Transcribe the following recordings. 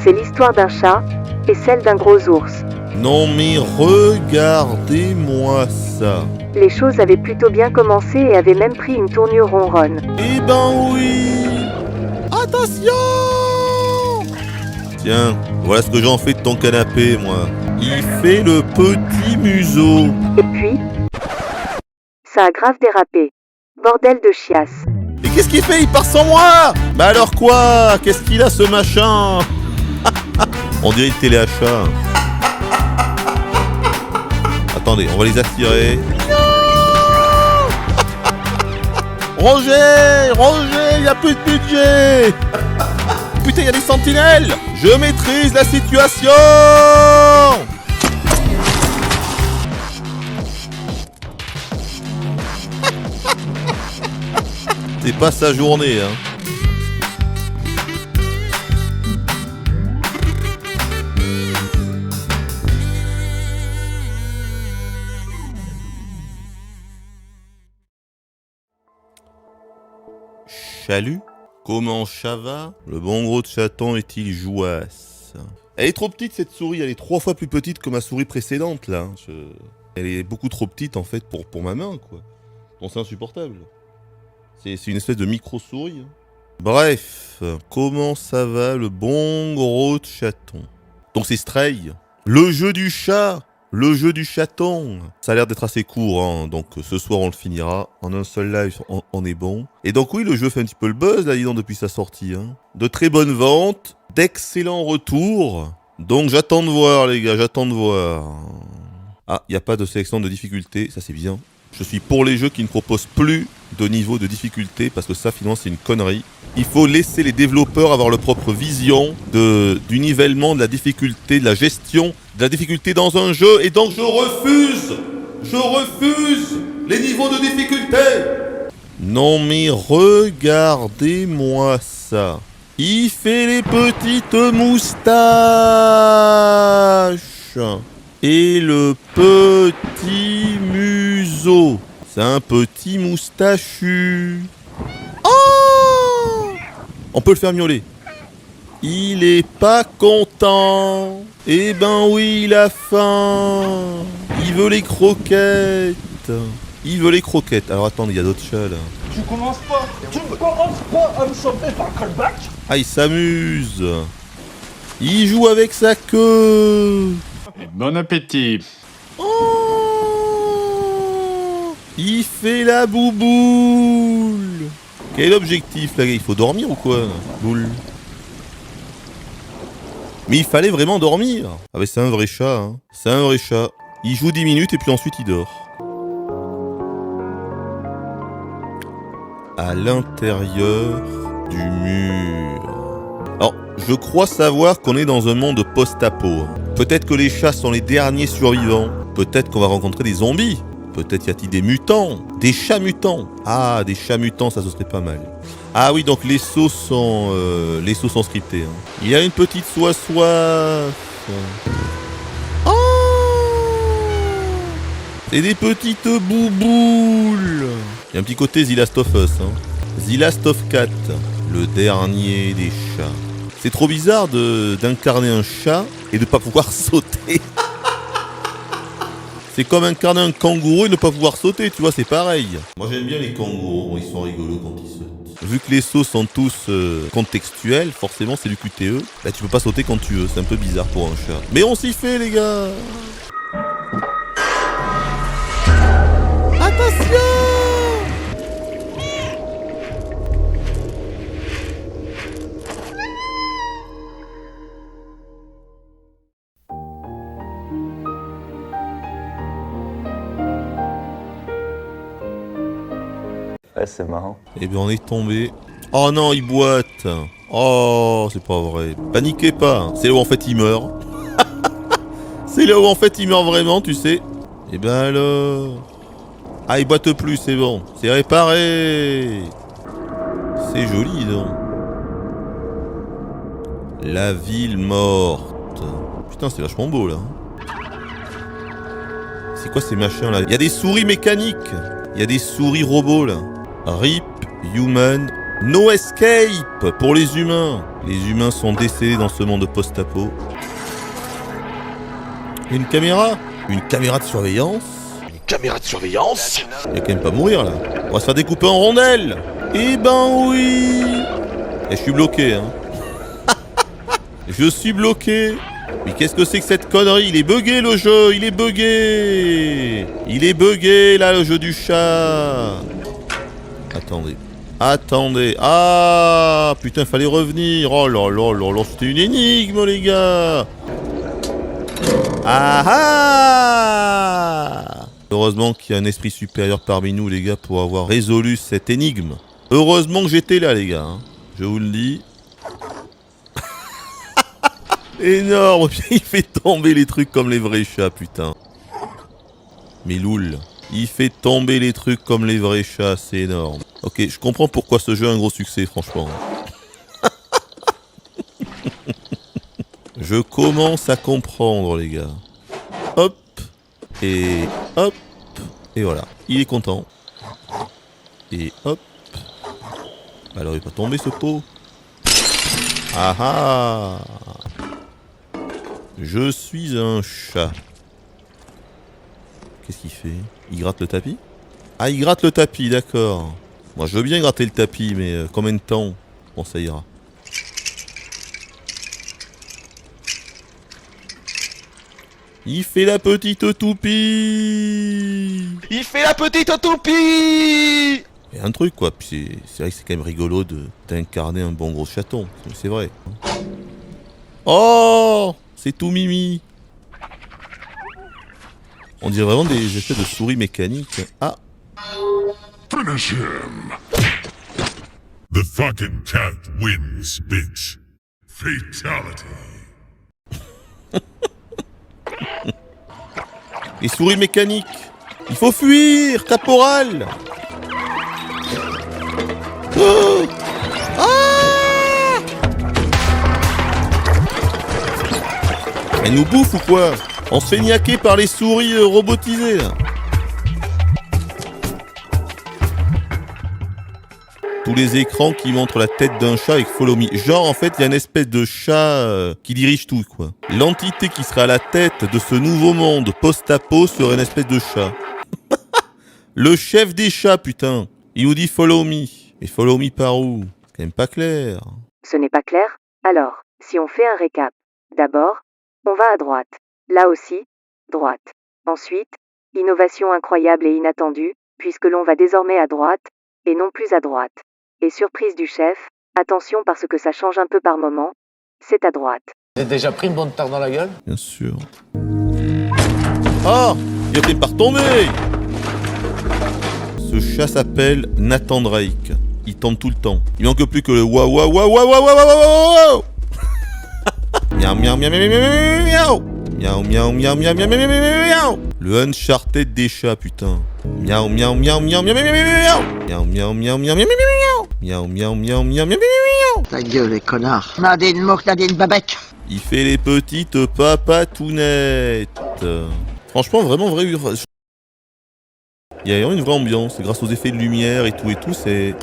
C'est l'histoire d'un chat et celle d'un gros ours. Non mais regardez-moi ça. Les choses avaient plutôt bien commencé et avaient même pris une tournure ronronne. Eh ben oui. Attention. Tiens, voilà ce que j'en fais de ton canapé, moi. Il fait le petit museau. Et puis, ça a grave dérapé. Bordel de chiasse. Et qu'est-ce qu'il fait? Il part sans moi. Bah alors quoi? Qu'est-ce qu'il a ce machin? On dirait une téléachat. Attendez, on va les attirer. Roger, il n'y a plus de budget. Putain, il y a des sentinelles. Je maîtrise la situation. C'est pas sa journée, hein. Chalut? Comment ça va? Le bon gros de chaton est-il jouasse? Elle est trop petite cette souris, elle est 3 fois plus petite que ma souris précédente là. Elle est beaucoup trop petite en fait pour ma main quoi. Bon, c'est insupportable. C'est une espèce de micro-souris. Bref, comment ça va le bon gros de chaton? Donc c'est Stray, le jeu du chat, le jeu du chaton. Ça a l'air d'être assez court, hein, donc ce soir on le finira. En un seul live, on est bon. Et donc oui, le jeu fait un petit peu le buzz là, disons, depuis sa sortie. Hein. De très bonnes ventes, d'excellents retours. Donc j'attends de voir les gars, j'attends de voir. Ah, il n'y a pas de sélection de difficulté, ça c'est bien. Je suis pour les jeux qui ne proposent plus de niveau de difficulté, parce que ça finalement c'est une connerie. Il faut laisser les développeurs avoir leur propre vision du nivellement, de la difficulté, de la gestion de la difficulté dans un jeu, et donc je refuse les niveaux de difficulté. Non mais regardez-moi ça. Il fait les petites moustaches et le petit museau. C'est un petit moustachu. Oh! On peut le faire miauler. Il est pas content. Eh ben oui, il a faim. Il veut les croquettes. Il veut les croquettes. Alors attendez, il y a d'autres chats là. Tu commences pas à me choper par le callback. Ah, il s'amuse. Il joue avec sa queue. Et bon appétit. Oh, il fait la bouboule. Quel est l'objectif là? Il faut dormir ou quoi? Boule. Mais il fallait vraiment dormir. Ah mais c'est un vrai chat, hein. C'est un vrai chat. Il joue 10 minutes et puis ensuite il dort. À l'intérieur du mur. Alors, je crois savoir qu'on est dans un monde post-apo. Peut-être que les chats sont les derniers survivants. Peut-être qu'on va rencontrer des zombies. Peut-être y a-t-il des mutants. Des chats mutants. Ah, des chats mutants, ça ce serait pas mal. Ah oui, donc les sauts sont scriptés. Hein. Il y a une petite soif. Oh, c'est des petites bouboules. Il y a un petit côté The Last of Us. Hein. The Last of Cat, le dernier des chats. C'est trop bizarre d'incarner un chat et de pas pouvoir sauter. C'est comme incarner un kangourou et ne pas pouvoir sauter, tu vois, c'est pareil. Moi j'aime bien les kangourous, ils sont rigolos quand ils sautent. Vu que les sauts sont tous contextuels, forcément c'est du QTE, bah tu peux pas sauter quand tu veux, c'est un peu bizarre pour un chat. Mais on s'y fait les gars. Attention! Ouais, c'est marrant. Eh bien on est tombé. Oh non, il boite. Oh, c'est pas vrai. Paniquez pas, c'est là où en fait il meurt. C'est là où en fait il meurt vraiment, tu sais. Eh ben alors... Ah, il boite plus, c'est bon. C'est réparé. C'est joli, donc. La ville morte. Putain, c'est vachement beau, là. C'est quoi ces machins, là? Il y a des souris mécaniques. Il y a des souris robots, là. RIP Human No escape pour les humains. Les humains sont décédés dans ce monde post-apo. Une caméra? Une caméra de surveillance? Une caméra de surveillance? Il va quand même pas mourir là. On va se faire découper en rondelles. Eh ben oui. Et je suis bloqué, hein. Je suis bloqué. Mais qu'est-ce que c'est que cette connerie? Il est bugué le jeu, il est bugué. Il est bugué là le jeu du chat. Attendez. Attendez. Ah putain, fallait revenir. Oh là là là là, c'était une énigme les gars. Ah ah. Heureusement qu'il y a un esprit supérieur parmi nous les gars pour avoir résolu cette énigme. Heureusement que j'étais là les gars, hein. Je vous le dis. Énorme. Il fait tomber les trucs comme les vrais chats putain. Mais loul. Il fait tomber les trucs comme les vrais chats, c'est énorme. Ok, je comprends pourquoi ce jeu a un gros succès, franchement. Je commence à comprendre, les gars. Hop. Et hop. Et voilà. Il est content. Et hop. Alors, il va pas tomber, ce pot. Ah ah. Je suis un chat. Qu'est-ce qu'il fait? Il gratte le tapis? Ah, il gratte le tapis, d'accord. Moi, je veux bien gratter le tapis, mais combien de temps? Bon, ça ira. Il fait la petite toupie. Il fait la petite toupie. Il y a un truc, quoi. Puis c'est vrai que c'est quand même rigolo d'incarner un bon gros chaton. C'est vrai. Oh, c'est tout mimi. On dirait vraiment des espèces de souris mécaniques. Ah. Finish him! The fucking cat wins, bitch. Fatality. Les souris mécaniques. Il faut fuir, caporal. Oh. Ah. Elle nous bouffe ou quoi? On se fait niaquer par les souris robotisées là. Tous les écrans qui montrent la tête d'un chat avec Follow Me. Genre en fait il y a une espèce de chat qui dirige tout quoi. L'entité qui sera à la tête de ce nouveau monde post-apo serait une espèce de chat. Le chef des chats putain. Il nous dit Follow Me. Et Follow Me par où? C'est quand même pas clair. Ce n'est pas clair? Alors, si on fait un récap. D'abord, on va à droite. Là aussi, droite. Ensuite, innovation incroyable et inattendue, puisque l'on va désormais à droite, et non plus à droite. Et surprise du chef, attention parce que ça change un peu par moment, c'est à droite. Vous avez déjà pris une bonne tarte dans la gueule? Bien sûr. Ah, il a fait par tomber. Ce chat s'appelle Nathan Drake. Il tombe tout le temps. Il manque plus que le wa wa wa wa wa wa wa wa wa. Miaou miaou miaou miaou miaou miaou miaou miaou miaou miaou miaou miaou. Le Uncharted des chats putain. Miaou miaou miaou miaou miaou miaou miaou miaou miaou miaou miaou miaou miaou miaou miaou miaou. Ta gueule, les connards. Nadine Mouk, Nadine Babek. Il fait les petites papatounettes. Franchement, vraiment vrai. Il y a une vraie ambiance. Grâce aux effets de lumière et tout, c'est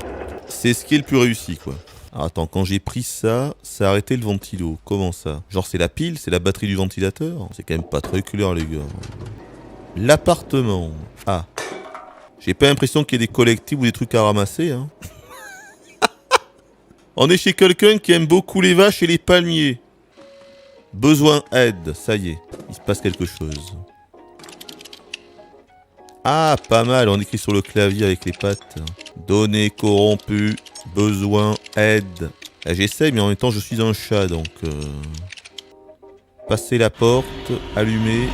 ce qui est le plus réussi, quoi. Alors, attends, quand j'ai pris ça, ça a arrêté le ventilo. Comment ça? Genre, c'est la pile, c'est la batterie du ventilateur? C'est quand même pas très clair, les gars. L'appartement. Ah. J'ai pas l'impression qu'il y ait des collectibles ou des trucs à ramasser, hein. On est chez quelqu'un qui aime beaucoup les vaches et les palmiers. Besoin aide, ça y est, il se passe quelque chose. Ah, pas mal, on écrit sur le clavier avec les pattes. Données corrompues, besoin aide. Ah, j'essaie, mais en même temps, je suis un chat, donc... Passer la porte, allumer...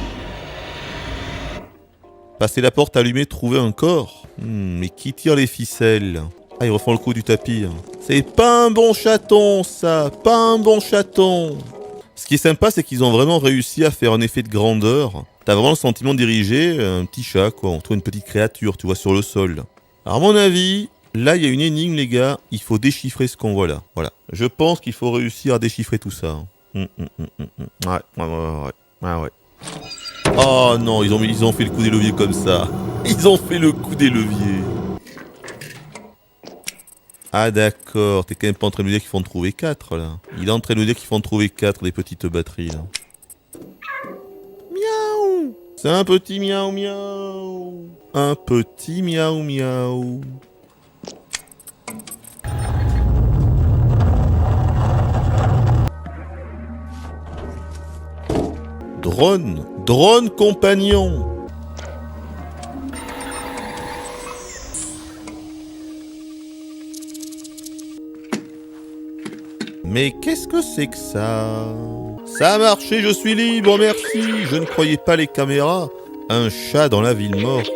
Passer la porte, allumer, trouver un corps. Mais qui tire les ficelles? Ah, ils refont le coup du tapis. C'est pas un bon chaton, ça. Pas un bon chaton. Ce qui est sympa, c'est qu'ils ont vraiment réussi à faire un effet de grandeur. T'as vraiment le sentiment de diriger un petit chat, quoi. On trouve une petite créature, tu vois, sur le sol. Alors, à mon avis, là, il y a une énigme, les gars. Il faut déchiffrer ce qu'on voit là. Voilà. Je pense qu'il faut réussir à déchiffrer tout ça. Ouais. Oh non, ils ont fait le coup des leviers comme ça. Ils ont fait le coup des leviers. Ah d'accord, t'es quand même pas en train de me dire qu'il faut en trouver 4 là. Il est en train de me dire qu'il faut en trouver 4 des petites batteries là. Miaou. C'est un petit miaou miaou. Un petit miaou miaou. Drone. Drone compagnon. Mais qu'est-ce que c'est que ça? Ça a marché, je suis libre, merci. Je ne croyais pas les caméras. Un chat dans la ville morte.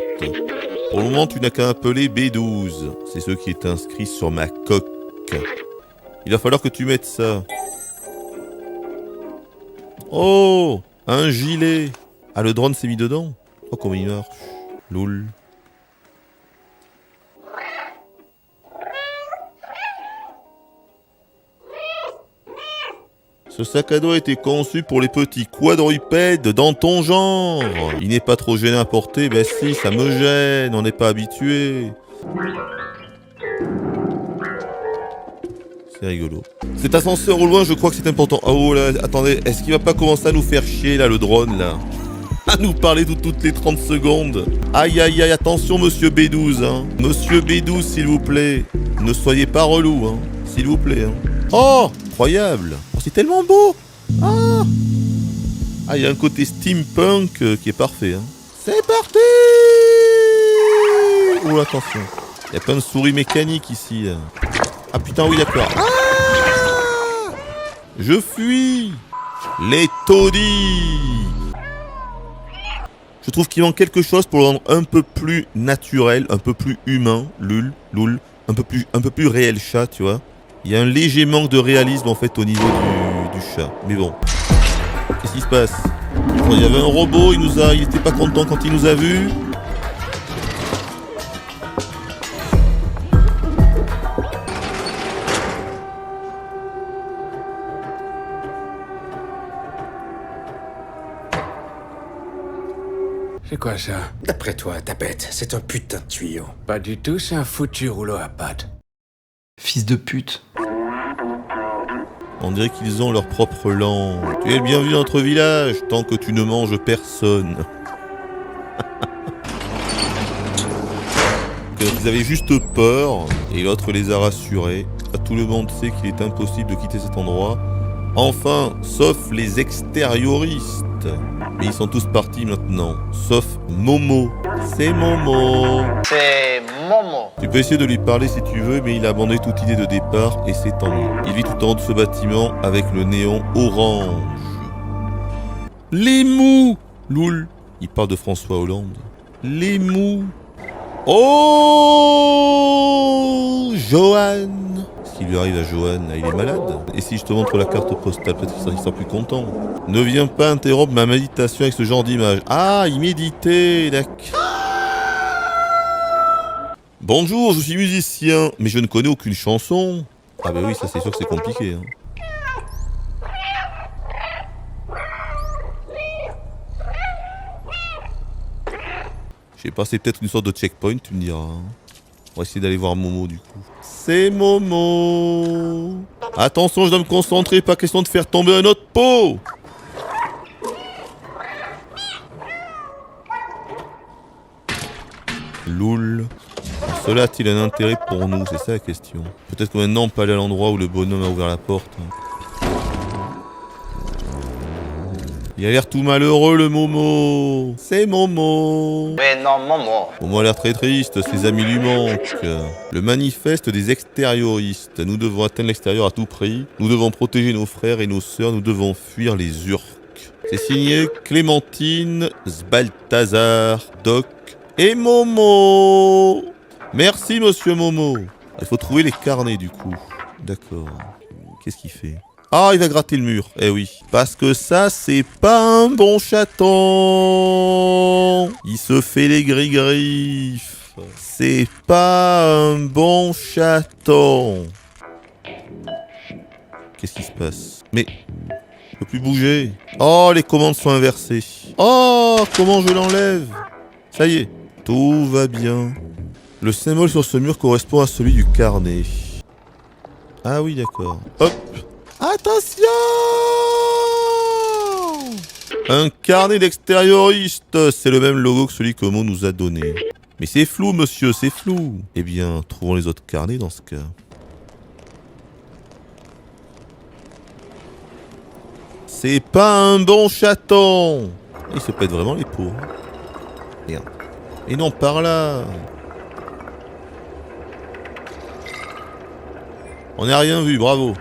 Pour le moment, tu n'as qu'à appeler B12. C'est ce qui est inscrit sur ma coque. Il va falloir que tu mettes ça. Oh, un gilet. Ah, le drone s'est mis dedans. Oh, comment il marche. Loul. Ce sac à dos a été conçu pour les petits quadrupèdes dans ton genre. Il n'est pas trop gênant à porter. Ben si, ça me gêne, on n'est pas habitué. C'est rigolo. Cet ascenseur au loin, je crois que c'est important. Oh là, attendez, est-ce qu'il va pas commencer à nous faire chier là, le drone là? À nous parler toutes les 30 secondes. Aïe aïe aïe, attention monsieur B12, hein. Monsieur B12, s'il vous plaît. Ne soyez pas relou, hein. S'il vous plaît, hein. Oh, incroyable. Oh, c'est tellement beau. Ah, il y a un côté steampunk qui est parfait, hein. C'est parti. Oh, attention. Il y a plein de souris mécaniques ici, là. Ah putain, oui, d'accord. Ah, je fuis. Les taudis. Je trouve qu'il manque quelque chose pour le rendre un peu plus naturel, un peu plus humain, loul, un peu plus réel chat, tu vois. Il y a un léger manque de réalisme en fait au niveau du chat. Mais bon, qu'est-ce qui se passe? Il y avait un robot, il était pas content quand il nous a vus. C'est quoi ça? D'après toi, ta bête, c'est un putain de tuyau. Pas du tout, c'est un foutu rouleau à pattes. Fils de pute. On dirait qu'ils ont leur propre langue. Tu es le bienvenu dans notre village, tant que tu ne manges personne. Ils avaient juste peur, et l'autre les a rassurés. Tout le monde sait qu'il est impossible de quitter cet endroit. Enfin, sauf les extérioristes. Mais ils sont tous partis maintenant, sauf Momo. C'est Momo. C'est Momo. Tu peux essayer de lui parler si tu veux, mais il a abandonné toute idée de départ et c'est tant mieux. Il vit tout en haut de ce bâtiment avec le néon orange. Les mous. Loul. Il parle de François Hollande. Les mous. Oh, Johan. Ce qui lui arrive à Johan, là, il est malade. Et si je te montre la carte postale, peut-être qu'il sera plus content. Ne viens pas interrompre ma méditation avec ce genre d'image. Ah, il méditait, d'accord. Bonjour, je suis musicien, mais je ne connais aucune chanson. Ah bah oui, ça c'est sûr que c'est compliqué. Hein. Je sais pas, c'est peut-être une sorte de checkpoint, tu me diras. Hein. On va essayer d'aller voir Momo du coup. C'est Momo. Attention, je dois me concentrer, pas question de faire tomber un autre pot. Loul. Cela a-t-il un intérêt pour nous? C'est ça la question. Peut-être que maintenant on peut aller à l'endroit où le bonhomme a ouvert la porte. Il a l'air tout malheureux le Momo. C'est Momo. Mais non, Momo. Momo a l'air très triste, ses amis lui manquent. Le manifeste des extérioristes. Nous devons atteindre l'extérieur à tout prix. Nous devons protéger nos frères et nos sœurs. Nous devons fuir les Urques. C'est signé Clémentine, Balthazar, Doc et Momo. Merci monsieur Momo. Il faut trouver les carnets du coup. D'accord. Qu'est-ce qu'il fait? Ah, il va gratter le mur. Eh oui. Parce que ça, c'est pas un bon chaton. Il se fait les gris-griffes. C'est pas un bon chaton. Qu'est-ce qui se passe? Mais, je peux plus bouger. Oh, les commandes sont inversées. Oh, comment je l'enlève? Ça y est, tout va bien. Le symbole sur ce mur correspond à celui du carnet. Ah oui, d'accord. Hop. Attention! Un carnet d'extérioriste. C'est le même logo que celui que Mo nous a donné. Mais c'est flou, monsieur, c'est flou. Eh bien, trouvons les autres carnets dans ce cas. C'est pas un bon chaton. Il se pète vraiment les peaux. Merde. Et non, par là. On n'a rien vu, bravo.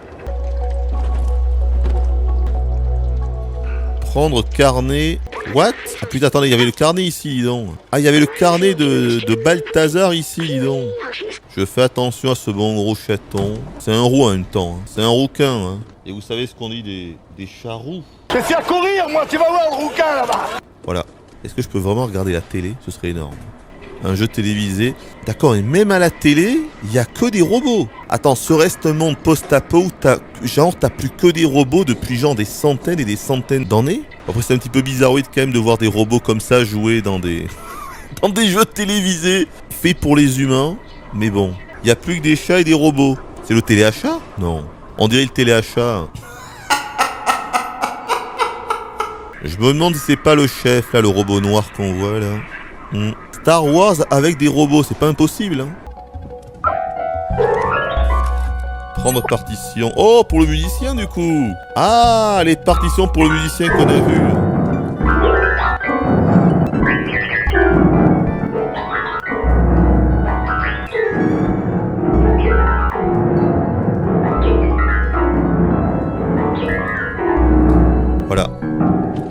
Prendre carnet. What? Ah putain, attendez, il y avait le carnet ici, dis donc. Ah, il y avait le carnet de Balthazar ici, dis donc. Je fais attention à ce bon gros chaton. C'est un roux en même temps. Hein. C'est un rouquin. Hein. Et vous savez ce qu'on dit des charroux? Je suis à courir, moi, tu vas voir le rouquin là-bas. Voilà. Est-ce que je peux vraiment regarder la télé? Ce serait énorme. Un jeu télévisé. D'accord, et même à la télé, il n'y a que des robots. Attends, serait-ce un monde post-apo où t'as plus que des robots depuis genre des centaines et des centaines d'années? Après, c'est un petit peu bizarroïde quand même de voir des robots comme ça jouer dans des dans des jeux télévisés faits pour les humains. Mais bon, il n'y a plus que des chats et des robots. C'est le téléachat? Non. On dirait le téléachat. Je me demande si c'est pas le chef, là, le robot noir qu'on voit, là. Star Wars avec des robots, c'est pas impossible, hein. Prendre partition. Oh, pour le musicien, du coup. Ah, les partitions pour le musicien qu'on a vu. Voilà.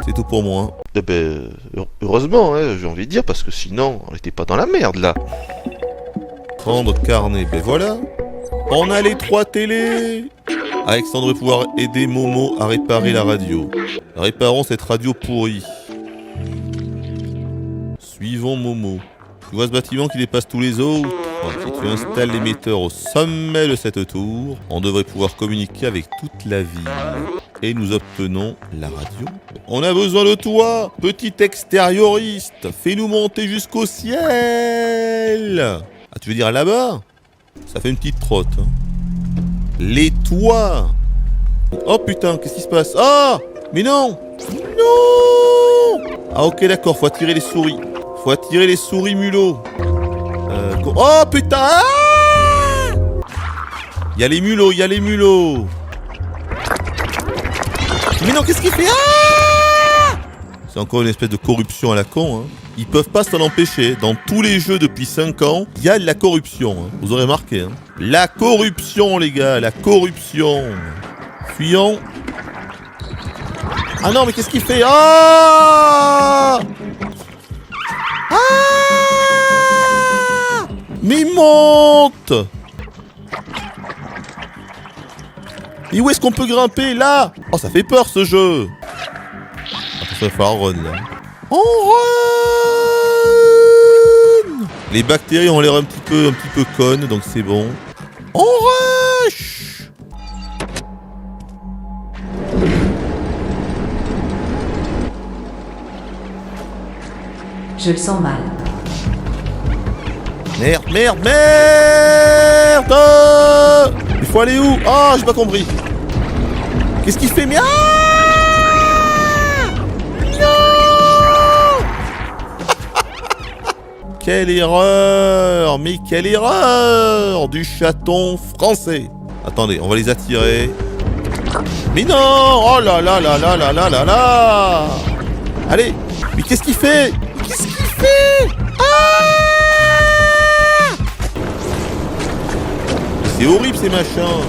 C'est tout pour moi. Eh ben, heureusement, hein, j'ai envie de dire, parce que sinon, on n'était pas dans la merde, là. Prendre carnet, ben voilà. On a les 3 télés. Alexandre va pouvoir aider Momo à réparer la radio. Réparons cette radio pourrie. Suivons Momo. Tu vois ce bâtiment qui dépasse tous les autres? Si tu installes l'émetteur au sommet de cette tour, on devrait pouvoir communiquer avec toute la ville. Et nous obtenons la radio. On a besoin de toi, petit extérioriste. Fais-nous monter jusqu'au ciel. Ah, tu veux dire là-bas? Ça fait une petite trotte. Hein. Les toits. Oh putain, qu'est-ce qui se passe? Ah! Mais non! Non! Ah ok, d'accord, faut attirer les souris. Faut attirer les souris mulots. Oh putain! Ah! Il y a les mulots, il y a les mulots. Mais non, qu'est-ce qu'il fait? Ah! C'est encore une espèce de corruption à la con. Hein. Ils peuvent pas s'en empêcher. Dans tous les jeux depuis 5 ans, il y a de la corruption. Hein. Vous aurez remarqué. Hein. La corruption, les gars, la corruption. Fuyons. Ah non, mais qu'est-ce qu'il fait? Ah! Ah! Mais il monte! Et où est-ce qu'on peut grimper? Là! Oh, ça fait peur ce jeu! Attention, il va falloir run là. On run! Les bactéries ont l'air un petit peu connes, donc c'est bon. On rush! Je le sens mal. Merde, merde, merde! Il faut aller où? Ah, j'ai pas compris. Qu'est-ce qu'il fait? Mais non! Quelle erreur! Mais quelle erreur du chaton français! Attendez, on va les attirer. Mais non! Oh là là là là là là là là! Allez! Mais qu'est-ce qu'il fait? Qu'est-ce qu'il fait? Ah! C'est horrible ces machins.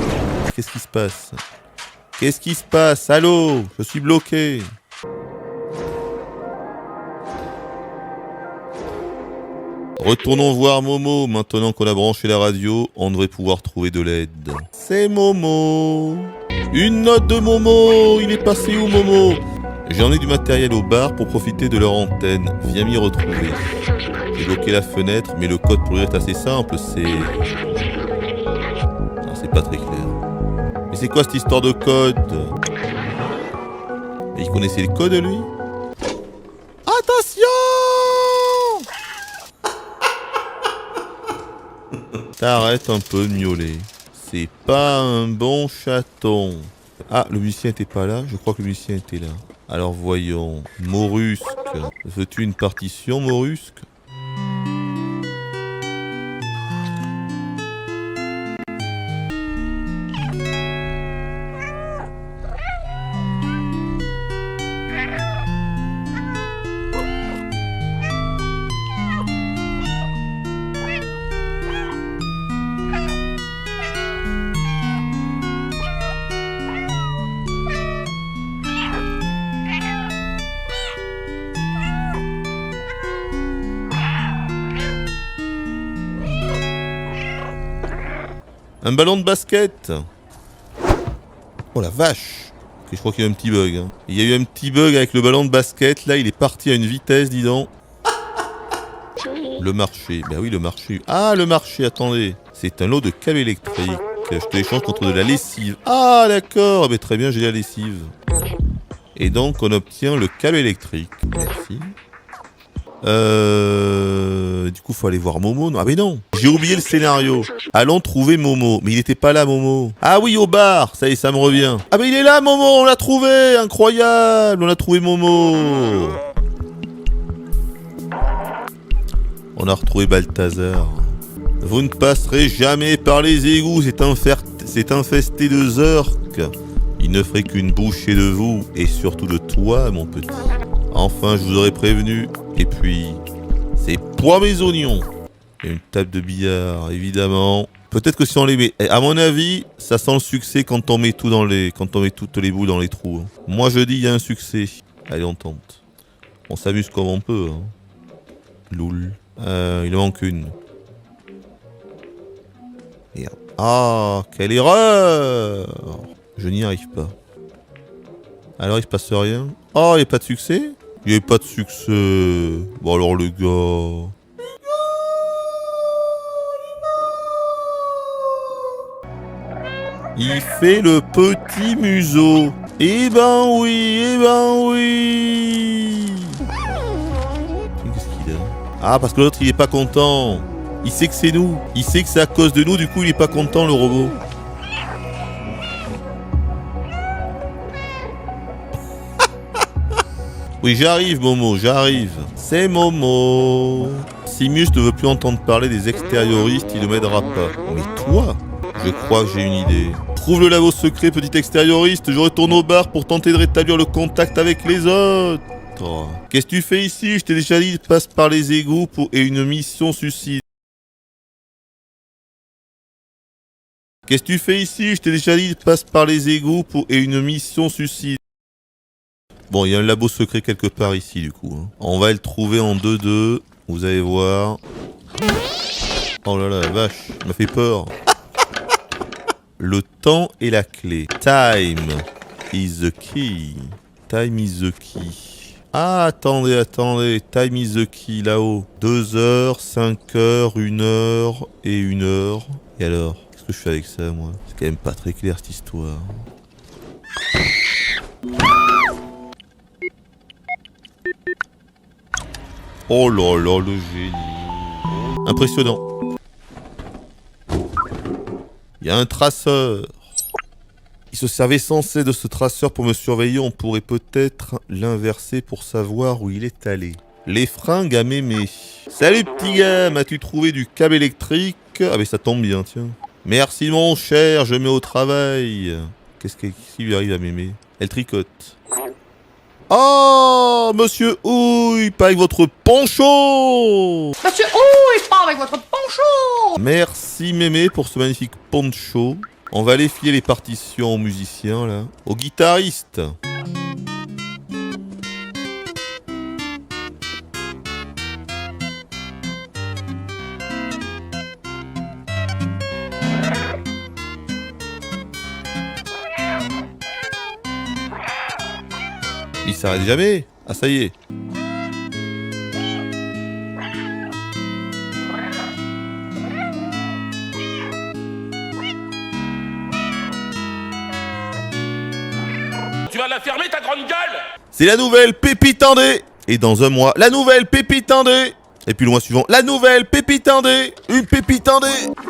Qu'est-ce qui se passe? Qu'est-ce qui se passe? Allô? Je suis bloqué. Retournons voir Momo. Maintenant qu'on a branché la radio, on devrait pouvoir trouver de l'aide. C'est Momo. Une note de Momo. Il est passé où Momo? J'en ai du matériel au bar pour profiter de leur antenne. Viens m'y retrouver. J'ai bloqué la fenêtre, mais le code pour ouvrir est assez simple. C'est pas très clair. Mais c'est quoi cette histoire de code? Mais il connaissait le code lui? Attention! T'arrêtes un peu de miauler. C'est pas un bon chaton. Ah, le musicien était pas là. Je crois que le musicien était là. Alors voyons. Morusque. Veux-tu une partition, Morusque? Un ballon de basket. Oh la vache. Ok, je crois qu'il y a eu un petit bug. Hein. Il y a eu un petit bug avec le ballon de basket. Là, il est parti à une vitesse, dis donc. Le marché. Ben oui, le marché. Ah, le marché, attendez. C'est un lot de câbles électriques. Je te l'échange contre de la lessive. Ah, d'accord. Ben, très bien, j'ai la lessive. Et donc, on obtient le câble électrique. Merci. Du coup, faut aller voir Momo. Ah mais non, j'ai oublié le scénario. Allons trouver Momo. Mais il était pas là, Momo. Ah oui, au bar. Ça y est, ça me revient. Ah mais il est là, Momo. On l'a trouvé. Incroyable. On a trouvé Momo. On a retrouvé Balthazar. Vous ne passerez jamais par les égouts. C'est infesté de orques. Il ne ferait qu'une bouchée de vous. Et surtout de toi, mon petit. Enfin, je vous aurais prévenu. Et puis, c'est pois mes oignons. Il y a une table de billard, évidemment. Peut-être que si on les met... À mon avis, ça sent le succès quand on met tout quand on met toutes les boules dans les trous. Moi, je dis, il y a un succès. Allez, on tente. On s'amuse comme on peut. Hein. Loul. Il en manque une. Merde. Ah, quelle erreur! Je n'y arrive pas. Alors, il se passe rien. Oh, il n'y a pas de succès? Il n'y avait pas de succès. Bon alors le gars... Il fait le petit museau. Eh ben oui, eh ben oui. Qu'est-ce qu'il a? Ah, parce que l'autre il est pas content. Il sait que c'est nous. Il sait que c'est à cause de nous, du coup il est pas content le robot. Oui, j'arrive, Momo, j'arrive. C'est Momo. Simus ne veut plus entendre parler des extérioristes, il ne m'aidera pas. Mais toi, je crois que j'ai une idée. Trouve le labo secret, petit extérioriste. Je retourne au bar pour tenter de rétablir le contact avec les autres. Qu'est-ce que tu fais ici? Je t'ai déjà dit, passe par les égouts et une mission suicide. Qu'est-ce que tu fais ici? Je t'ai déjà dit, passe par les égouts et une mission suicide. Bon, il y a un labo secret quelque part ici, du coup. Hein. On va le trouver en 2-2. Vous allez voir. Oh là là, la vache, ça m'a fait peur. Le temps est la clé. Time is the key. Time is the key. Ah, attendez. Time is the key, là-haut. 2 heures, 5 heures, 1 heure et 1 heure. Et alors, qu'est-ce que je fais avec ça, moi? C'est quand même pas très clair, cette histoire. Oh là là, le génie. Impressionnant. Il y a un traceur. Il se servait sans cesse de ce traceur pour me surveiller. On pourrait peut-être l'inverser pour savoir où il est allé. Les fringues à mémé. Salut petit gars, m'as-tu trouvé du câble électrique? Ah mais ça tombe bien, tiens. Merci mon cher, je mets au travail. Qu'est-ce qui lui arrive à mémé? Elle tricote. Oh, monsieur Ouille, pas avec votre poncho! Monsieur Ouille, pas avec votre poncho! Merci mémé pour ce magnifique poncho. On va aller filer les partitions aux musiciens, là. Aux guitaristes. Il s'arrête jamais. Ah ça y est. Tu vas la fermer ta grande gueule! C'est la nouvelle pépite indé. Et dans un mois, la nouvelle pépite indé. Et puis le mois suivant, la nouvelle pépite indé. Une pépite indé.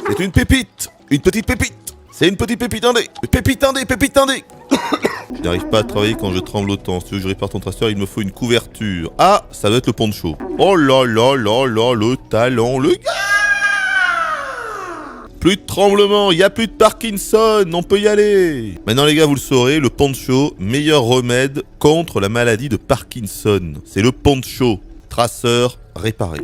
C'est une pépite. Une petite pépite. C'est une petite pépite indé. Pépite indé, pépite indé. Je n'arrive pas à travailler quand je tremble autant. Si tu veux que je répare ton traceur, il me faut une couverture. Ah, ça doit être le poncho. Oh là là là là, le talent, le gars. Plus de tremblement, il n'y a plus de Parkinson, on peut y aller. Maintenant les gars, vous le saurez, le poncho, meilleur remède contre la maladie de Parkinson. C'est le poncho, traceur réparé.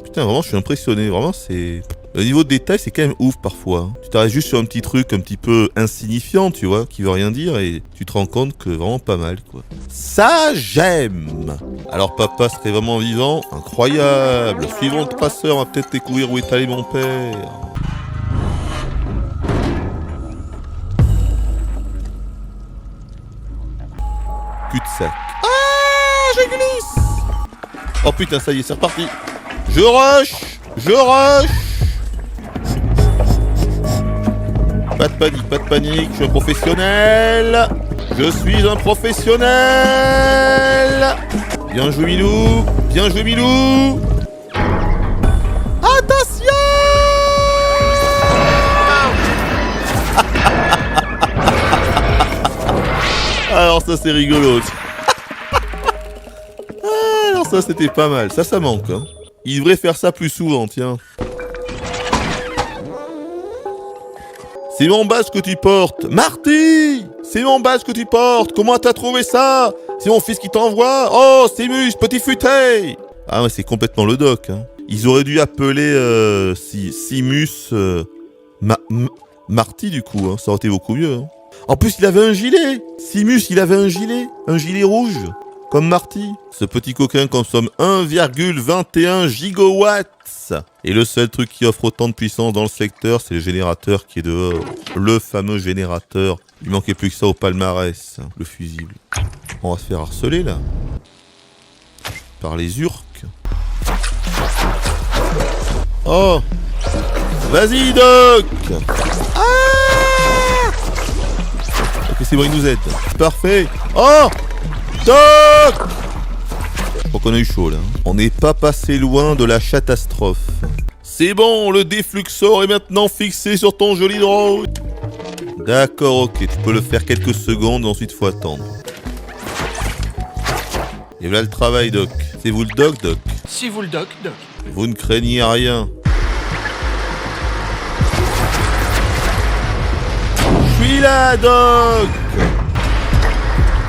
Putain, vraiment, je suis impressionné. Vraiment, c'est... Le niveau de détail, c'est quand même ouf parfois. Tu t'arrêtes juste sur un petit truc un petit peu insignifiant, tu vois, qui veut rien dire, et tu te rends compte que vraiment pas mal, quoi. Ça, j'aime. Alors papa serait vraiment vivant, incroyable. Suivant le traceur, on va peut-être découvrir où est allé mon père. Cul-de-sac. Ah, je glisse. Oh putain, ça y est, c'est reparti. Je rush. Pas de panique, je suis un professionnel. Je suis un professionnel. Bien joué Milou, bien joué Milou. Attention. Alors ça c'est rigolo. Alors ça c'était pas mal, ça manque hein. Il devrait faire ça plus souvent, tiens. C'est mon basque que tu portes. Marty, c'est mon basque que tu portes. Comment t'as trouvé ça? C'est mon fils qui t'envoie. Oh, Simus, petit futé. Ah ouais, c'est complètement le doc. Hein. Ils auraient dû appeler Simus Marty du coup. Hein. Ça aurait été beaucoup mieux. Hein. En plus, il avait un gilet. Simus, il avait un gilet rouge. Comme Marty. Ce petit coquin consomme 1,21 gigawatts. Et le seul truc qui offre autant de puissance dans le secteur, c'est le générateur qui est dehors. Le fameux générateur. Il manquait plus que ça au palmarès. Le fusible. On va se faire harceler là. Par les urques. Oh. Vas-y Doc. Ah. Ok, c'est bon, il nous aide. Parfait. Oh. Doc. Je crois qu'on a eu chaud là. On n'est pas passé loin de la catastrophe. C'est bon, le défluxor est maintenant fixé sur ton joli drone. D'accord, ok, tu peux le faire quelques secondes, ensuite faut attendre. Et voilà le travail, Doc. C'est vous le Doc? C'est vous le Doc. Vous ne craignez rien. Je suis là, Doc.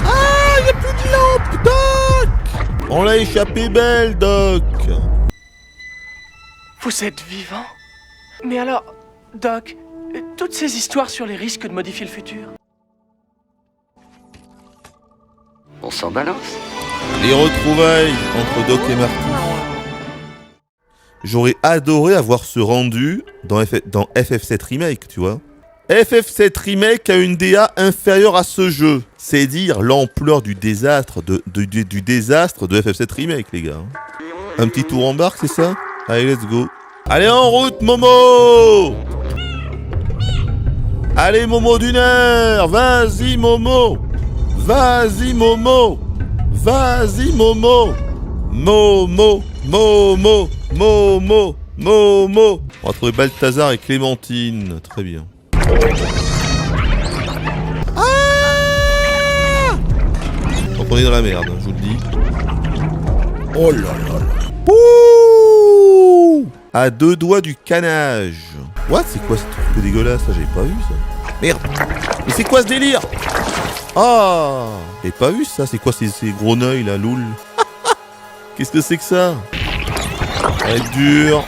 Ah, y'a plus de lampe, Doc. On l'a échappé belle, Doc. Vous êtes vivant? Mais alors, Doc, toutes ces histoires sur les risques de modifier le futur? On s'en balance. Les retrouvailles entre Doc et Marty. J'aurais adoré avoir ce rendu dans FF7 Remake, tu vois. FF7 Remake a une DA inférieure à ce jeu. C'est dire l'ampleur du désastre du désastre de FF7 Remake, les gars. Un petit tour en barque, c'est ça? Allez, let's go. Allez, en route, Momo! Allez, Momo d'une heure! Vas-y, Momo! Vas-y, Momo! Vas-y, Momo! Momo! Momo! Momo! Momo! On va trouver Balthazar et Clémentine. Très bien. Ah! Donc on est dans la merde, je vous le dis. Oh là là là. Pouh! À 2 doigts du canage. What? C'est quoi ce truc dégueulasse? Ça, j'avais pas vu ça. Merde! Mais c'est quoi ce délire? Ah! J'avais pas vu ça. C'est quoi ces gros neuils là, loul? Qu'est-ce que c'est que ça? Ça va être dur.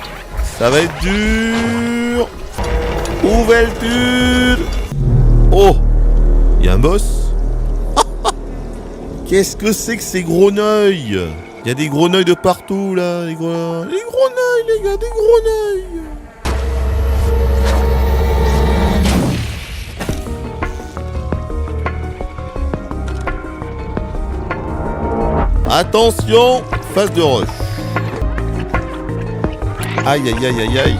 Ça va être dur. Ouverture. Oh! Il y a un boss? Qu'est-ce que c'est que ces gros neuils? Il y a des gros neuils de partout là. Les gros neuils, les gars, des gros neuils. Attention, phase de rush. Aïe aïe aïe aïe aïe.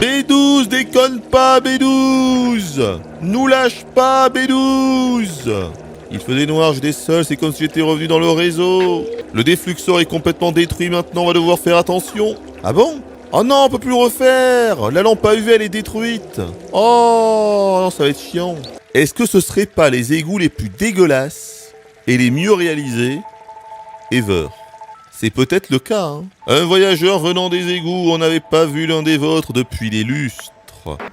B12, déconne pas B12. Nous lâche pas B12. Il faisait noir, j'étais seul, c'est comme si j'étais revenu dans le réseau. Le défluxor est complètement détruit maintenant, on va devoir faire attention. Ah bon? Oh non, on peut plus le refaire. La lampe à UV, elle est détruite. Oh non, ça va être chiant. Est-ce que ce serait pas les égouts les plus dégueulasses et les mieux réalisés ever? C'est peut-être le cas, hein. Un voyageur venant des égouts, on n'avait pas vu l'un des vôtres depuis des lustres.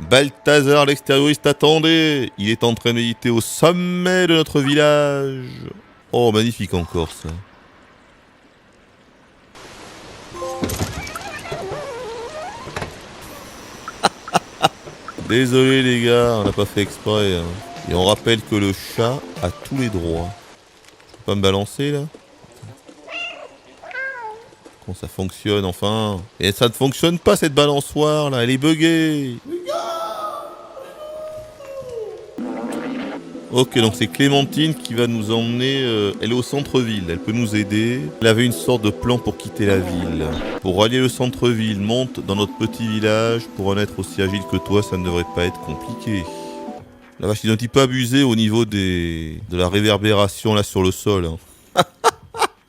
Balthazar l'extérioriste attendait. Il est en train de méditer au sommet de notre village. Oh, magnifique encore, ça. Désolé les gars, on n'a pas fait exprès, hein. Et on rappelle que le chat a tous les droits. Je peux pas me balancer, là? Comment ça fonctionne, enfin? Et ça ne fonctionne pas, cette balançoire, là. Elle est buggée. Ok, donc c'est Clémentine qui va nous emmener... elle est au centre-ville, elle peut nous aider. Elle avait une sorte de plan pour quitter la ville. Pour rallier le centre-ville, monte dans notre petit village. Pour en être aussi agile que toi, ça ne devrait pas être compliqué. La vache, ils ont un petit peu abusé au niveau de la réverbération là sur le sol. Hein.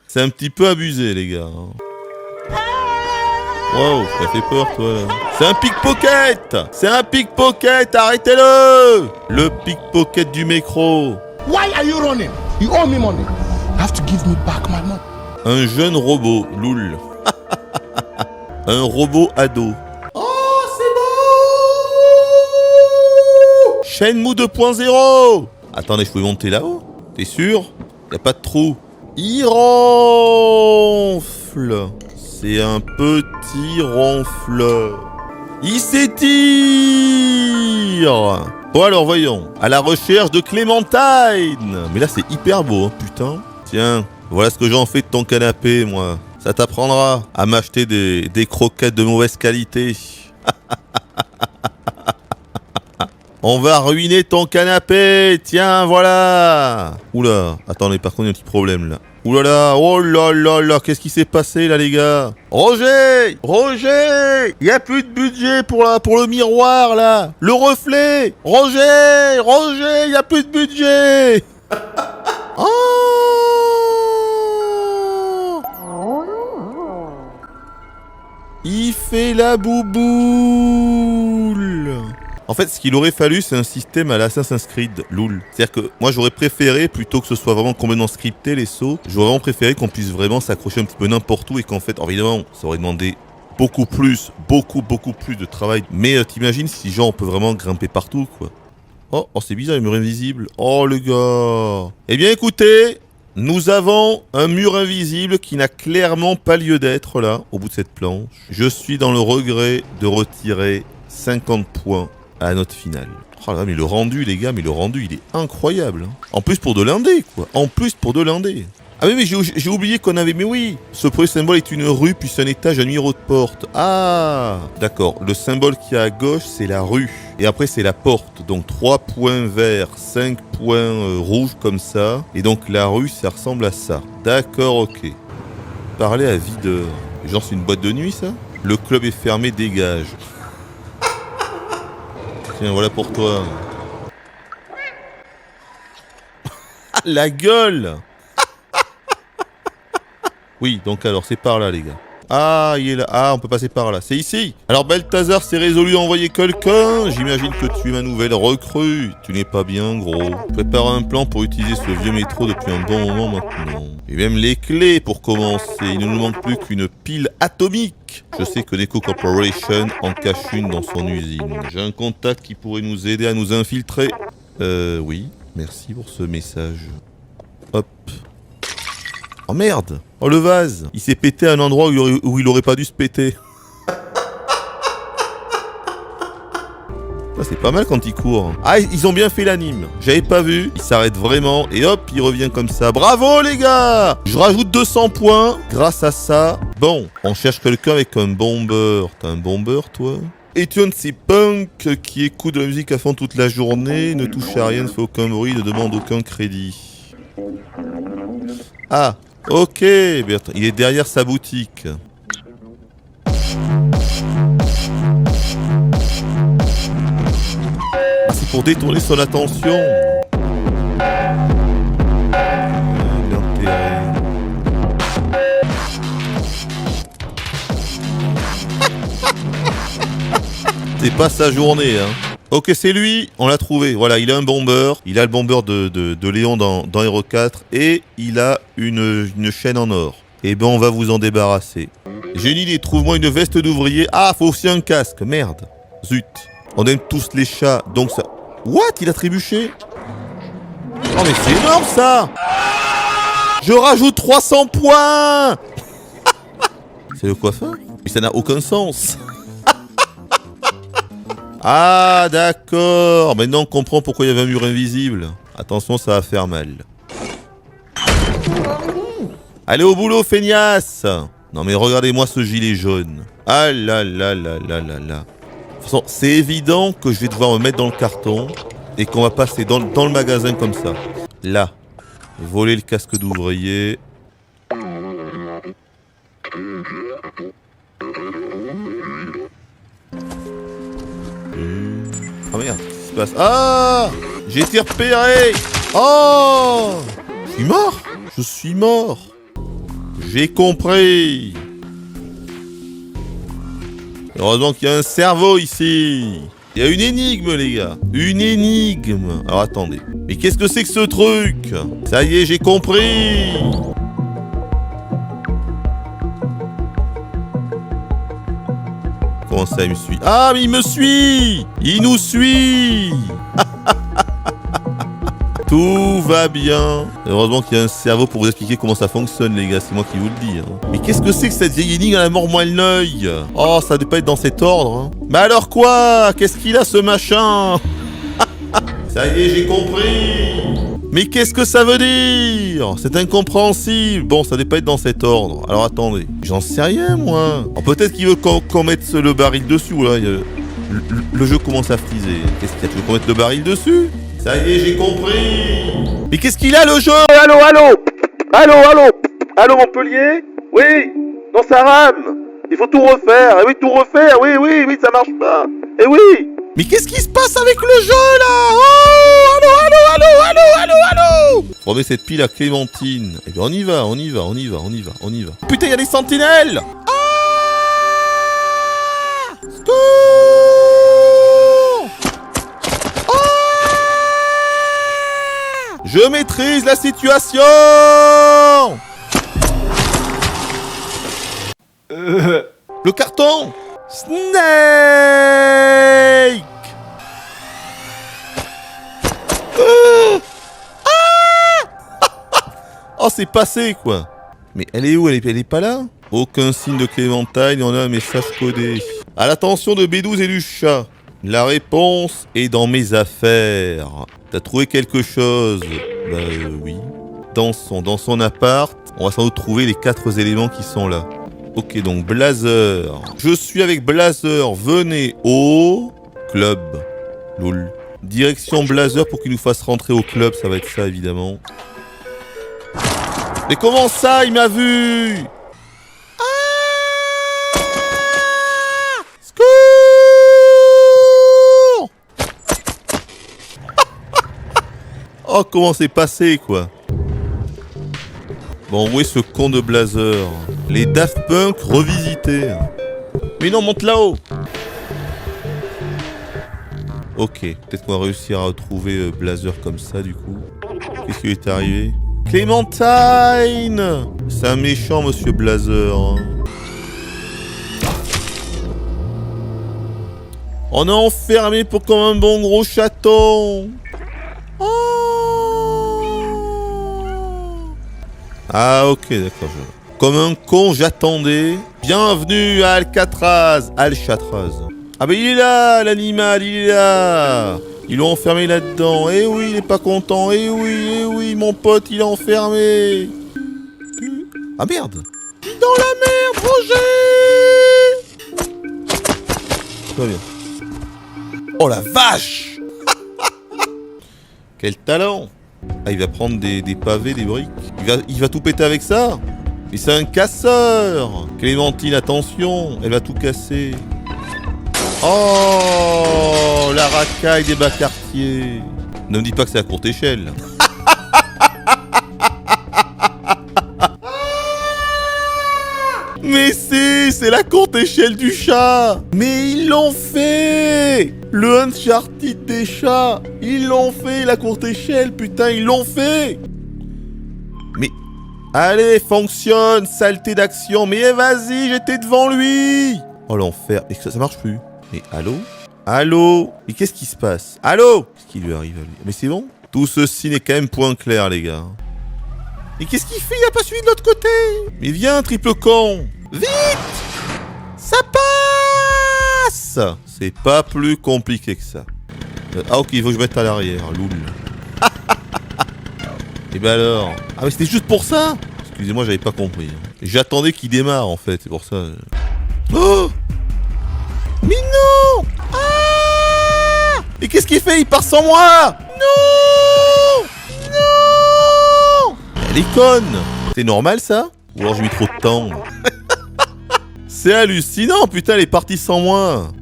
C'est un petit peu abusé, les gars. Hein. Wow, ça fait peur, toi, là. C'est un pickpocket! C'est un pickpocket! Arrêtez-le! Le pickpocket du mécro. Why are you running? You owe me money. You have to give me back my money. Un jeune robot, loul. Un robot ado. Oh, c'est beau! Shenmue 2.0! Attendez, je peux monter là-haut? T'es sûr? Y'a pas de trou. Il ronfle. C'est un petit ronfleur. Il s'étire. Bon alors voyons. À la recherche de Clémentine. Mais là c'est hyper beau, hein, putain. Tiens, voilà ce que j'en fais de ton canapé, moi. Ça t'apprendra à m'acheter des croquettes de mauvaise qualité. On va ruiner ton canapé. Tiens, voilà. Oula, attendez, par contre il y a un petit problème là. Oulala, oh là là là, qu'est-ce qui s'est passé là les gars? Roger! Roger! Y a plus de budget pour le miroir là! Le reflet! Roger! Roger! Y a plus de budget! Oh! Il fait la bouboule! En fait, ce qu'il aurait fallu, c'est un système à l'Assassin's Creed, loul. C'est-à-dire que moi, j'aurais préféré, plutôt que ce soit vraiment complètement scripté, les sauts, j'aurais vraiment préféré qu'on puisse vraiment s'accrocher un petit peu n'importe où et qu'en fait, évidemment, ça aurait demandé beaucoup plus de travail. Mais t'imagines si, genre, on peut vraiment grimper partout, quoi. Oh, c'est bizarre, le mur invisible. Oh, le gars. Eh bien, écoutez, nous avons un mur invisible qui n'a clairement pas lieu d'être, là, au bout de cette planche. Je suis dans le regret de retirer 50 points à la note finale. Oh là, mais le rendu, les gars, il est incroyable. Hein. En plus pour de l'indé, quoi. Ah oui, mais j'ai oublié qu'on avait... Mais oui, ce premier symbole est une rue, puis un étage, un numéro de porte. Ah, d'accord. Le symbole qui est à gauche, c'est la rue. Et après, c'est la porte. Donc 3 points verts, 5 points rouges, comme ça. Et donc la rue, ça ressemble à ça. D'accord, ok. Parler à videur. Genre, c'est une boîte de nuit, ça? Le club est fermé, dégage. Tiens, voilà pour toi. La gueule. Oui, donc alors, c'est par là, les gars. Ah, il est là. Ah, on peut passer par là. C'est ici. Alors, Balthazar s'est résolu à envoyer quelqu'un. J'imagine que tu es ma nouvelle recrue. Tu n'es pas bien, gros. Prépare un plan pour utiliser ce vieux métro depuis un bon moment maintenant. Et même les clés pour commencer. Il ne nous manque plus qu'une pile atomique. Je sais que Neko Corporation en cache une dans son usine. J'ai un contact qui pourrait nous aider à nous infiltrer. Oui. Merci pour ce message. Hop. Oh merde! Oh le vase! Il s'est pété à un endroit où il aurait pas dû se péter. C'est pas mal quand il court. Ah, ils ont bien fait l'anime. J'avais pas vu. Il s'arrête vraiment et hop, il revient comme ça. Bravo les gars! Je rajoute 200 points grâce à ça. Bon, on cherche quelqu'un avec un bomber. T'as un bomber toi? Es-tu un de ces punks qui écoutent de la musique à fond toute la journée, ne touche à rien, ne fait aucun bruit, ne demande aucun crédit? Ah, ok, Bertrand. Il est derrière sa boutique. C'est pour détourner son attention. L'intérêt. C'est pas sa journée, hein. Ok, c'est lui, on l'a trouvé. Voilà, il a un bomber. Il a le bomber de Léon dans Hero 4. Et il a une chaîne en or. Eh ben, on va vous en débarrasser. J'ai une idée, trouve-moi une veste d'ouvrier. Ah, faut aussi un casque, merde. Zut. On aime tous les chats, donc ça... What? Il a trébuché? Oh mais c'est énorme ça! Je rajoute 300 points! C'est le coiffeur? Mais ça n'a aucun sens. Ah d'accord. Maintenant on comprend pourquoi il y avait un mur invisible. Attention, ça va faire mal. Allez au boulot, feignasse! Non mais regardez-moi ce gilet jaune. Ah là là là là là là. De toute façon, c'est évident que je vais devoir me mettre dans le carton et qu'on va passer dans le magasin comme ça. Là. Voler le casque d'ouvrier. Ah merde, qu'est-ce qui se passe? Ah! J'ai été repéré! Oh! Je suis mort! Je suis mort! J'ai compris! Heureusement qu'il y a un cerveau ici! Il y a une énigme, les gars! Une énigme! Alors attendez. Mais qu'est-ce que c'est que ce truc? Ça y est, j'ai compris! Comment ça, il me suit? Ah, mais il me suit! Il nous suit! Tout va bien. Heureusement qu'il y a un cerveau pour vous expliquer comment ça fonctionne, les gars. C'est moi qui vous le dis. Hein. Mais qu'est-ce que c'est que cette vieille énigme à la mort moelle l'œil? Oh, ça ne doit pas être dans cet ordre. Hein. Mais alors quoi? Qu'est-ce qu'il a, ce machin? Ça y est, j'ai compris. Mais qu'est-ce que ça veut dire? C'est incompréhensible. Bon, ça ne doit pas être dans cet ordre. Alors attendez. J'en sais rien, moi. Alors, peut-être qu'il veut qu'on mette le baril dessus. Là, le jeu commence à friser. Qu'est-ce qu'il y a? Tu veux qu'on mette le baril dessus? Ça y est, j'ai compris. Mais qu'est-ce qu'il a, le jeu? Allô, allô? Allô, allô? Allô, Montpellier? Oui? Non, ça rame. Il faut tout refaire. Eh oui, tout refaire. Oui, oui, oui, ça marche pas. Eh oui. Mais qu'est-ce qui se passe avec le jeu, là? Oh! Allô, allô, allô, allô, allô, allô! Remets cette pile à Clémentine. Eh bien, on y va, on y va, on y va, on y va, on y va. Putain, il y a des sentinelles! Ah! Scoop! Je maîtrise la situation. Le carton. Snake. Oh, c'est passé, quoi. Mais elle est où? Elle est pas là? Aucun signe de Clémentine, on a un message codé. À l'attention de B12 et du chat. La réponse est dans mes affaires. T'as trouvé quelque chose? Bah oui. Dans son appart, on va sans doute trouver les 4 éléments qui sont là. Ok, donc Blazer. Je suis avec Blazer. Venez au club. Lol. Direction Blazer pour qu'il nous fasse rentrer au club. Ça va être ça, évidemment. Mais comment ça, il m'a vu? Oh, comment c'est passé, quoi. Bon, où est ce con de Blazer? Les Daft Punk revisités. Mais non, monte là-haut. Ok, peut-être qu'on va réussir à retrouver Blazer comme ça, du coup. Qu'est-ce qui lui est arrivé? Clémentine! C'est un méchant, monsieur Blazer. Hein. On est enfermé pour comme un bon gros chaton. Oh! Ah ok, d'accord. Comme un con, j'attendais. Bienvenue à Alcatraz. Alcatraz. Ah bah il est là, l'animal, il est là. Ils l'ont enfermé là-dedans. Eh oui, il est pas content. Eh oui, mon pote, il est enfermé. Ah merde. Je suis dans la merde, Roger. Tout va bien. Oh la vache. Quel talent. Ah, il va prendre des pavés, des briques. Il va tout péter avec ça. Mais c'est un casseur. Clémentine, attention, elle va tout casser. Oh, la racaille des bas quartiers. Ne me dis pas que c'est à courte échelle. Mais c'est c'est la courte échelle du chat. Mais ils l'ont fait. Le Uncharted des chats. Ils l'ont fait, la courte échelle, putain, ils l'ont fait. Mais, allez, fonctionne, saleté d'action. Mais vas-y, j'étais devant lui. Oh, l'enfer. Et ça marche plus. Mais, allô? Allô? Mais qu'est-ce qui se passe? Allô? Qu'est-ce qui lui arrive à lui? Mais c'est bon? Tout ceci n'est quand même point clair, les gars. Mais qu'est-ce qu'il fait? Il a pas suivi de l'autre côté. Mais viens, triple con. Vite! Ça passe! C'est pas plus compliqué que ça. Ah ok, il faut que je mette à l'arrière, loul. Et ben alors? Ah mais c'était juste pour ça? Excusez-moi, j'avais pas compris. J'attendais qu'il démarre en fait, c'est pour ça. Oh! Mais non! Ah! Et qu'est-ce qu'il fait? Il part sans moi! Non! Non! Elle est conne! C'est normal ça? Ou alors j'ai mis trop de temps? C'est hallucinant, putain, elle est partie sans moi.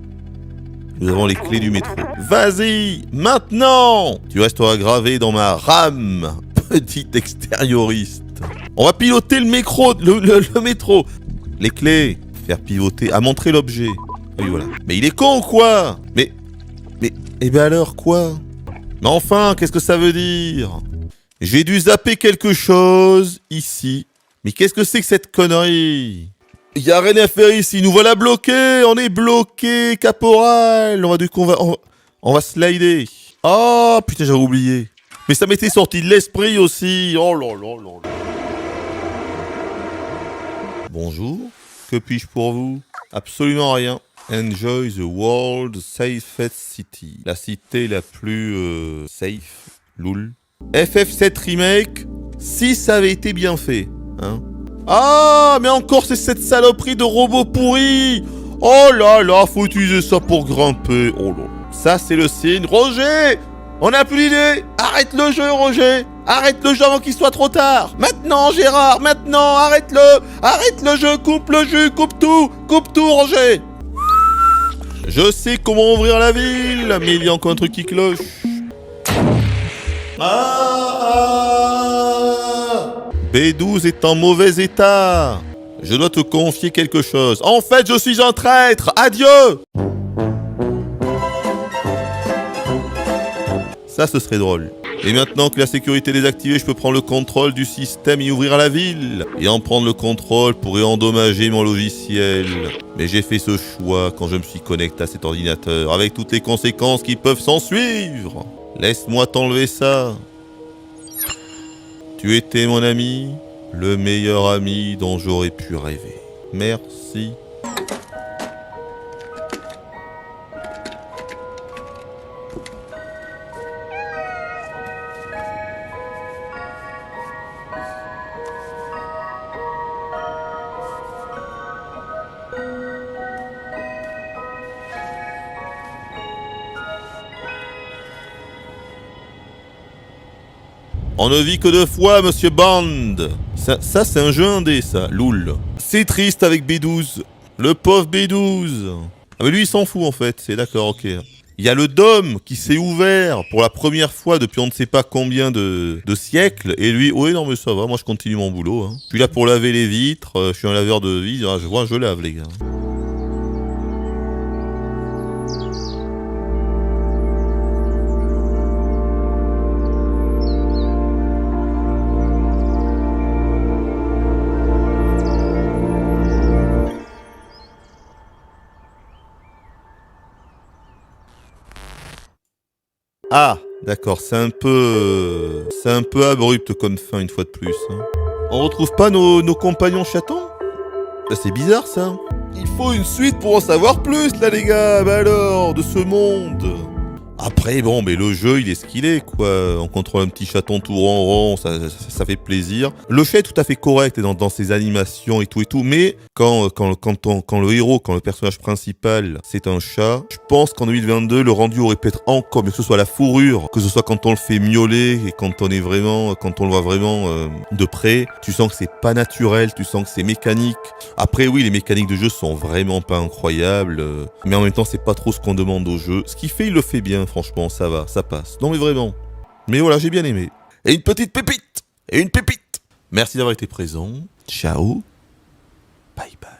Nous avons les clés du métro. Vas-y, maintenant! Tu resteras gravé dans ma rame, petit extérioriste. On va piloter le métro, le métro. Les clés, faire pivoter, à montrer l'objet. Ah oui, voilà. Mais il est con ou quoi? Mais, et ben alors, quoi? Mais enfin, qu'est-ce que ça veut dire? J'ai dû zapper quelque chose, ici. Mais qu'est-ce que c'est que cette connerie? Y'a rien à faire ici, nous voilà bloqués, on est bloqués, caporal. On va slider. Oh, putain, j'avais oublié. Mais ça m'était sorti de l'esprit aussi. Oh là là là là. Bonjour, que puis-je pour vous? Absolument rien. Enjoy the world's safest city. La cité la plus safe. Loul. FF7 Remake, si ça avait été bien fait. Hein? Ah, mais encore c'est cette saloperie de robot pourri. Oh là là, faut utiliser ça pour grimper. Oh là. Ça c'est le signe. Roger, on n'a plus d'idée. Arrête le jeu, Roger. Arrête le jeu avant qu'il soit trop tard. Maintenant, Gérard, maintenant, arrête-le. Arrête le jeu, coupe le jus, coupe tout, Roger. Je sais comment ouvrir la ville, mais il y a encore un truc qui cloche. B12 est en mauvais état. Je dois te confier quelque chose. En fait, je suis un traître. Adieu. Ça, ce serait drôle. Et maintenant que la sécurité est désactivée, je peux prendre le contrôle du système et ouvrir la ville. Et en prendre le contrôle pourrait endommager mon logiciel. Mais j'ai fait ce choix quand je me suis connecté à cet ordinateur, avec toutes les conséquences qui peuvent s'en suivre. Laisse-moi t'enlever ça. Tu étais mon ami, le meilleur ami dont j'aurais pu rêver. Merci. On ne vit que 2 fois, monsieur Bond. Ça c'est un jeu indé, ça, loul. C'est triste avec B12. Le pauvre B12. Ah mais lui, il s'en fout, en fait. C'est d'accord, ok. Il y a le dôme qui s'est ouvert pour la première fois depuis on ne sait pas combien de siècles. Et lui, oui, non mais ça va, moi je continue mon boulot. Hein. Je suis là pour laver les vitres, je suis un laveur de vitres. Je lave, les gars. Ah, d'accord, c'est un peu abrupt comme fin une fois de plus. Hein. On retrouve pas nos compagnons chatons? C'est bizarre ça. Il faut une suite pour en savoir plus là les gars, bah alors, de ce monde. Après bon, mais le jeu il est ce qu'il est quoi. On contrôle un petit chaton tout rond, ça fait plaisir. Le chat est tout à fait correct dans ses animations et tout, mais quand le héros, quand le personnage principal c'est un chat, je pense qu'en 2022 le rendu aurait pu être encore mieux, que ce soit la fourrure, que ce soit quand on le fait miauler et quand on le voit vraiment de près, tu sens que c'est pas naturel, tu sens que c'est mécanique. Après oui, les mécaniques de jeu sont vraiment pas incroyables, mais en même temps c'est pas trop ce qu'on demande au jeu. Ce qu'il fait, il le fait bien. Franchement, ça va, ça passe. Non mais vraiment. Mais voilà, j'ai bien aimé. Et une petite pépite. Merci d'avoir été présent. Ciao. Bye bye.